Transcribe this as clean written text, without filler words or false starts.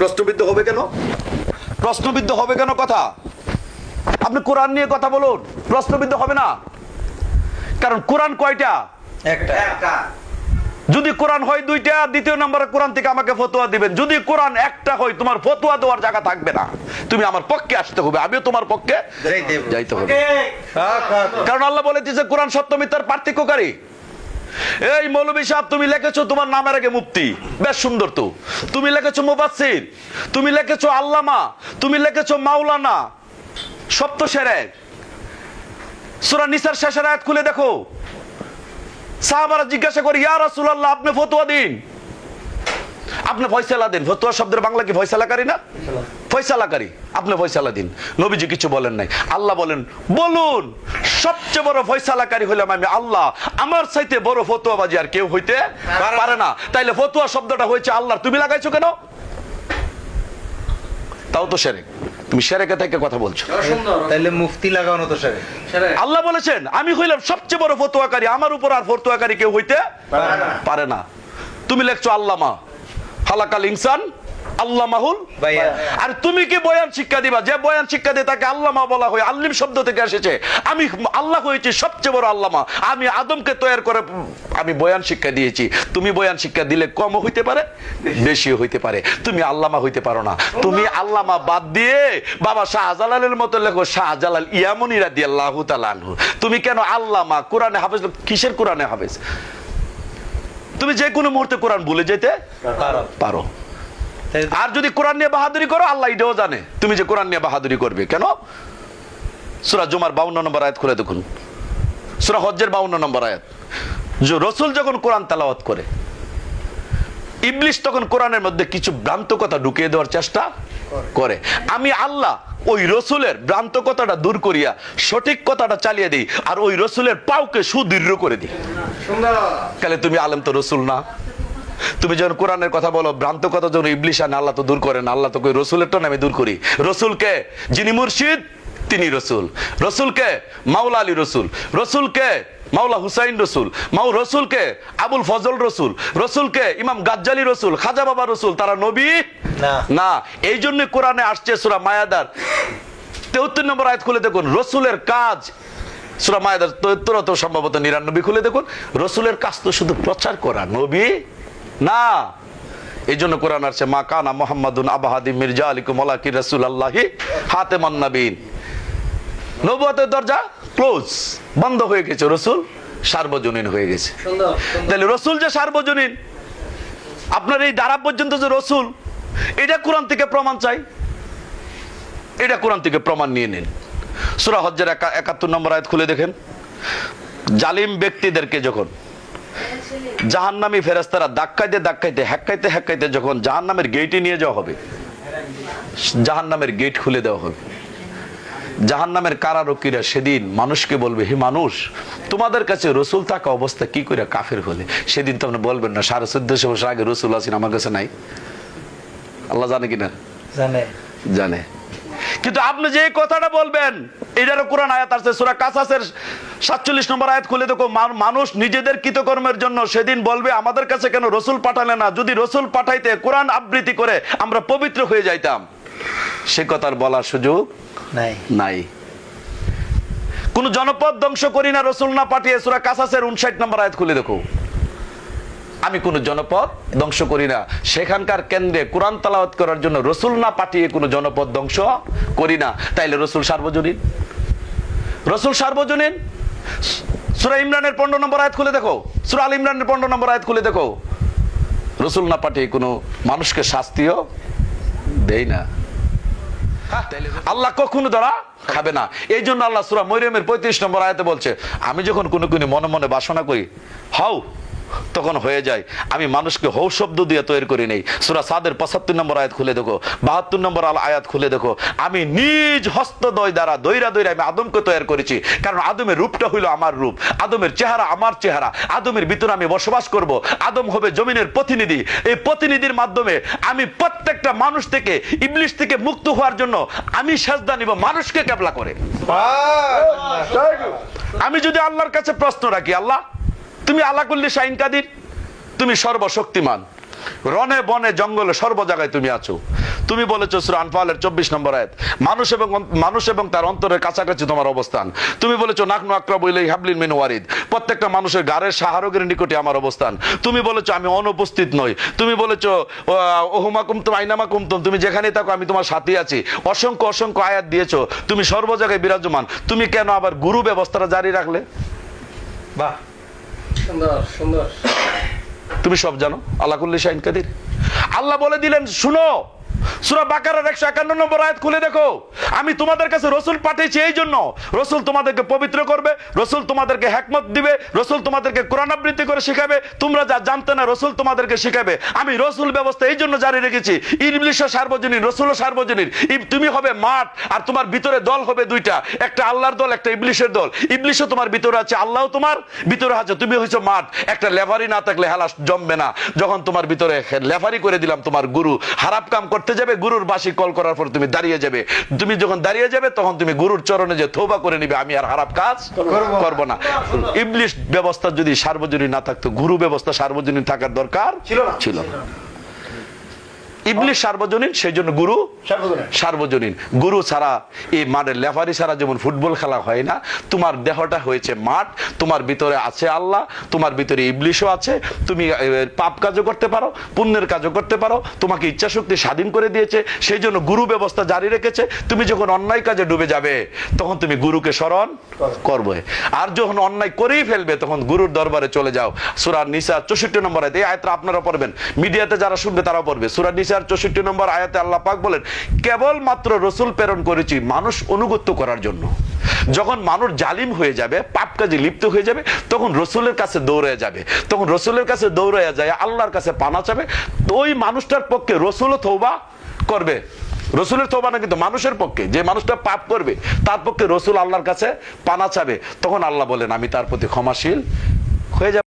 প্রশ্নবিদ্ধ হবে কেন? প্রশ্নবিদ্ধ হবে কেন কথা? আপনি কোরআন নিয়ে কথা বলুন, প্রশ্নবিদ্ধ হবে না। কারণ কোরআন কয়টা? একটা। যদি কোরআন হয় দুইটা, দ্বিতীয় নম্বরে কোরআন থেকে আমাকে ফতোয়া দিবেন। যদি কোরআন একটা হয়, তোমার ফতোয়া দেওয়ার জায়গা থাকবে না, তুমি আমার পক্ষে আসতে হবে, আমিও তোমার পক্ষে যাইতে হবে। কারণ আল্লাহ বলে দিয়েছে কোরআন সত্য মিথ্যার পার্থক্যকারী। এই মৌলভী সাহেব, তুমি লিখেছো তোমার নামের আগে মুফতি, বেশ সুন্দর তো। তুমি লিখেছো মুফাসসির, তুমি লিখেছো আল্লামা, তুমি লিখেছো মাওলানা, সপ্ত সেরে সূরা নিসার শেষের আয়াত খুলে দেখো। সাহাবারা জিজ্ঞাসা করি, ইয়া রাসূলুল্লাহ, আপনি ফতোয়া দিন, আপনি ফয়সালা দিন। ফতোয়া শব্দের বাংলা কি ফয়সালাকারী না? ফয়সালাকারী, আপনি ফয়সালা দিন। নবীজি কিছু বলেন নাই। আল্লাহ বলেন, বলুন সবচেয়ে বড় ফয়সালাকারী হইলাম আমি আল্লাহ, আমার চাইতে বড় ফতোয়াবাজি আর কেউ হইতে পারে না। তাইলে ফতোয়া শব্দটা হয়েছে আল্লাহর, তুমি লাগাইছো কেন? তাও তো শিরক। তুমি শিরকে থেকে কথা বলছো। তাইলে মুফতি লাগানো তো শিরক। আল্লাহ বলেছেন আমি হইলাম সবচেয়ে বড় ফতোয়াকারী, আমার উপর আর ফতোয়াকারী কেউ হইতে পারে না। তুমি লেখছো আল্লামা, খালাকাল ইনসান আল্লামাহুল বায়ান। আর তুমি কি বয়ান শিক্ষা দিবা? যে বয়ান শিক্ষা দিয়ে তাকে আল্লামা বলা হয়, আল্লিম শব্দ থেকে এসেছে। আমি আল্লাহ হয়েছি সবচেয়ে বড় আল্লামা, আমি আদমকে তৈরি করে আমি বয়ান শিক্ষা দিয়েছি। তুমি বয়ান শিক্ষা দিলে কম হইতে পারে, বেশিও হইতে পারে, তুমি আল্লামা হইতে পারো না। তুমি আল্লামা বাদ দিয়ে বাবা শাহজালালের মতো লেখো শাহজালাল ইয়ামনি রাদিয়াল্লাহু তাআলা আনহু। তুমি কেন আল্লামা? কোরআনে হাফেজ, কিসের কোরআনে হাফেজ? তুমি যে কোনো মুহূর্তে কোরআন ভুলে যেতে পারো। আর যদি কোরআন নিয়ে বাহাদুরি করো, আল্লাহ এটাও জানে তুমি যে কোরআন নিয়ে বাহাদুরি করবে। কেন? সূরা জুমার 52 নম্বর আয়াত খুলে দেখুন, সূরা হজ্জের 52 নম্বর আয়াত। যে রাসূল যখন কোরআন তেলাওয়াত করে, ইবলিস তখন কোরআনের মধ্যে কিছু ভ্রান্ত কথা ঢুকিয়ে দেওয়ার চেষ্টা করে। আমি আল্লাহ ওই রসুলের ভ্রান্ত কথাটা দূর করিয়া সঠিক কথাটা চালিয়ে দিই, আর ওই রসুলের পাওকে সুদৃঢ় করে দিই। তাহলে তুমি আলেম তো রসুল না। তুমি যখন কোরআনের কথা বলো, ভ্রান্ত কথা যখন ইবলিস আনে, আল্লাহ তো দূর করেন। আল্লাহ তো কই রসুলেরটা আমি দূর করি। রসুলকে যিনি মুর্শিদ তিনি রসুল, রসুলকে মাওলা আলী রসুল, রসুলকে মাওলা হুসাইন রসুল, রসুলকে আবুল ফজল রসুল, রসুলকে ইমাম গাজ্জালি রসুল, খাজা বাবা রসুল, তারা নবী না। এই জন্য কোরআনে আসছে সূরা মায়াদার 73 নম্বর আয়াত খুলে দেখুন, রসুলের কাজ। সূরা মায়াদার 73 তো সম্ভবত 99 খুলে দেখুন, রসুলের কাজ তো শুধু প্রচার করা, নবী না। এই জন্য কোরআন আসছে মা কানা মুহাম্মাদুন আবা হাদিম মির্জা আলিকুম ওয়ালাকিন রাসূলুল্লাহি হাতেমান নাবিয়িন। নবুয়তের দরজা ক্লোজ, বন্ধ হয়ে গেছে, রসুল সার্বজনীন হয়ে গেছে। তাহলে রসুল যে সার্বজনীন, আপনার এই দ্বারা পর্যন্ত যে রসুল, এটা কোরআন থেকে প্রমাণ চাই, এটা কোরআন থেকে প্রমাণ নিয়ে নিন। সূরা হজ্জের 71 নম্বর আয়াত খুলে দেখেন, জালিম ব্যক্তিদেরকে যখন জাহান্নামী ফেরেশতারা ধাক্কাইতে হেক্কাইতে যখন জাহান্নামের গেটে নিয়ে যাওয়া হবে, জাহান্নামের গেট খুলে দেওয়া হবে, জাহান্নামের কারারক্ষীরা সেদিন মানুষকে বলবে, হে মানুষ, তোমাদের কাছে রসুল থাকা অবস্থা কি করে কাফের হলে? সেদিন তো আপনি বলবেন না 1450 বছর আগে রসুল আছেন, আমার কাছে নাই। আল্লাহ জানে কিনা? জানে। কিন্তু আপনি যে কথাটা বলবেন, এটারও কোরআন আয়াত আছে, সূরা কাসাসের 47 নম্বর আয়াত খুলে দেখো, মানুষ নিজেদের কৃতকর্মের জন্য সেদিন বলবে, আমাদের কাছে কেন রসুল পাঠালে না? যদি রসুল পাঠাইতে কোরআন আবৃত্তি করে আমরা পবিত্র হয়ে যাইতাম। সে কথার বলার সুযোগ নাই। কোন জনপদ ধ্বংস করি না রসুল না পাঠিয়ে। সূরা কাসাসের 59 নম্বর আয়াত খুলে দেখো, আমি কোন জনপদ ধ্বংস করি না। সেখানকার কেন্দ্রে কোরআন তেলাওয়াত করার জন্য রসুল না পাঠিয়ে কোন জনপদ ধ্বংস করি না। তাইলে রসুল সার্বজনীন, রসুল সার্বজনীন। সূরা ইমরানের 15 নম্বর আয়াত খুলে দেখো, সূরা আল ইমরানের 15 নম্বর আয়াত খুলে দেখো, রসুল না পাঠিয়ে কোনো মানুষকে শাস্তিও দেয় না। আল্লাহ কখনো ধরা খাবে না। এই জন্য আল্লাহ সূরা মরিয়মের 35 নম্বর আয়াতে বলছে, আমি যখন কোনো মনে মনে বাসনা করি, হাউ তখন হয়ে যায়। আমি মানুষকে হৌ শব্দ দিয়ে তৈরি করি নেই। সূরা সাদের 75 নম্বর আয়াত খুলে দেখো, 72 নম্বর আয়াত খুলে দেখো, আমি নিজ হস্তদ্বয় দ্বারা দইরা আমি আদমকে তৈরি করেছি। কারণ আদমের রূপটা হইল আমার রূপ, আদমের চেহারা আমার চেহারা, আদমের ভিতরে আমি বসবাস করব। আদম হবে জমিনের প্রতিনিধি। এই প্রতিনিধির মাধ্যমে আমি প্রত্যেকটা মানুষ থেকে, ইবলিশ থেকে মুক্ত হওয়ার জন্য আমি সেজদা নিব মানুষকে কেবলা করে। আমি যদি আল্লাহর কাছে প্রশ্ন রাখি, আল্লাহ তুমি আলা কুল্লি শাইইন কাদির, তুমি সর্বশক্তিমান, রনে বনে জঙ্গলে সর্ব জায়গায় তুমি আছো। তুমি বলেছো সূরা আনফালের 24 নম্বর আয়াত, মানুষ এবং তার অন্তরের কাছাকাছি তোমার অবস্থান। তুমি বলেছো নাহনু আকরাবু ইলাইহি হাবলিন মিন ওয়ারিদ, প্রত্যেকটা মানুষের গাড়ের সাহারগের নিকটে আমার অবস্থান। তুমি বলেছো আমি অনুপস্থিত নই। তুমি বলেছো ওহুমা কুমতুম আইনামা কুমতুম, তুমি যেখানেই থাকো আমি তোমার সাথে আছি। অসংখ্য অসংখ্য আয়াত দিয়েছো, তুমি সর্ব জায়গায় বিরাজমান। তুমি কেন আবার গুরু ব্যবস্থাটা জারি রাখলে? বাহ, সুন্দর সুন্দর। তুমি সব জানো, আল্লাহ কুল্লি শাইইন কাদির। আল্লাহ বলে দিলেন শুনো, সূরা বাকারার 151 নম্বর আয়াত খুলে দেখো, আমি তোমাদের কাছে রাসূল পাঠিয়েছি এই জন্য, রাসূল তোমাদেরকে পবিত্র করবে, রাসূল তোমাদেরকে হিকমত দিবে, রাসূল তোমাদেরকে কোরআন আবৃত্তি করে শেখাবে, তোমরা যা জানতে না রাসূল তোমাদেরকে শেখাবে। আমি রাসূল ব্যবস্থা এই জন্য জারি রেখেছি। ইবলিশও সার্বজনীন, রাসূলও সার্বজনীন। তুমি হবে মাঠ আর তোমার ভিতরে দল হবে দুইটা, একটা আল্লাহর দল, একটা ইবলিশের দল। ইবলিশও তোমার ভিতরে আছে, আল্লাহও তোমার ভিতরে আছে। তুমি হইছো মাঠ, একটা লেভারি না থাকলে হেলা জমবে না। যখন তোমার ভিতরে লেভারি করে দিলাম তোমার গুরু খারাপ কাম করতে যাবে, গুরুর বাসি কল করার পর তুমি দাঁড়িয়ে যাবে। তুমি যখন দাঁড়িয়ে যাবে তখন তুমি গুরুর চরণে যে তওবা করে নিবে, আমি আর খারাপ কাজ করব না। ইবলিশ ব্যবস্থা যদি সার্বজনীন না থাকতো, গুরু ব্যবস্থা সার্বজনীন থাকার দরকার ছিল না। ইবলিশ সার্বজনীন, সেই জন্য গুরু সার্বজনীন। গুরু ছাড়া এই মাঠের লেফারি ছাড়া যেমন ফুটবল খেলা হয় না, তোমার দেহটা হয়েছে মাঠ, তোমার ভিতরে আছে আল্লাহ, তোমার ভিতরে ইবলিশও আছে। তুমি পাপ কাজও করতে পারো, পুণ্যের কাজও করতে পারো, তোমাকে ইচ্ছা শক্তি স্বাধীন করে দিয়েছে, সেই জন্য গুরু ব্যবস্থা জারি রেখেছে। তুমি যখন অন্যায় কাজে ডুবে যাবে তখন তুমি গুরুকে স্মরণ করবে, আর যখন অন্যায় করেই ফেলবে তখন গুরুর দরবারে চলে যাও। সূরা নিসা 64 নম্বর আয়াত, এই আয়াতটা আপনারা পড়বেন, মিডিয়াতে যারা শুনবে তারাও পড়বে। সূরা নিসা 64 নম্বর আয়াতে আল্লাহ পাক বলেন, কেবলমাত্র রাসূল প্রেরণ করেছি মানুষ অনুগত্য করার জন্য। যখন মানুষ জালিম হয়ে যাবে, পাপ কাজে লিপ্ত হয়ে যাবে, তখন রাসূলের কাছে দৌড়ে যাবে, তখন রাসূলের কাছে দৌড়ে যায় আল্লাহর কাছে পানা চাবে। ওই মানুষটার পক্ষে রাসূলও তওবা করবে। রাসূলের তওবা না, কিন্তু মানুষের পক্ষে, যে মানুষটা পাপ করবে তার পক্ষে রাসূল আল্লাহর কাছে পানা চাবে। তখন আল্লাহ বলেন আমি তার প্রতি ক্ষমাশীল হয়ে যাব।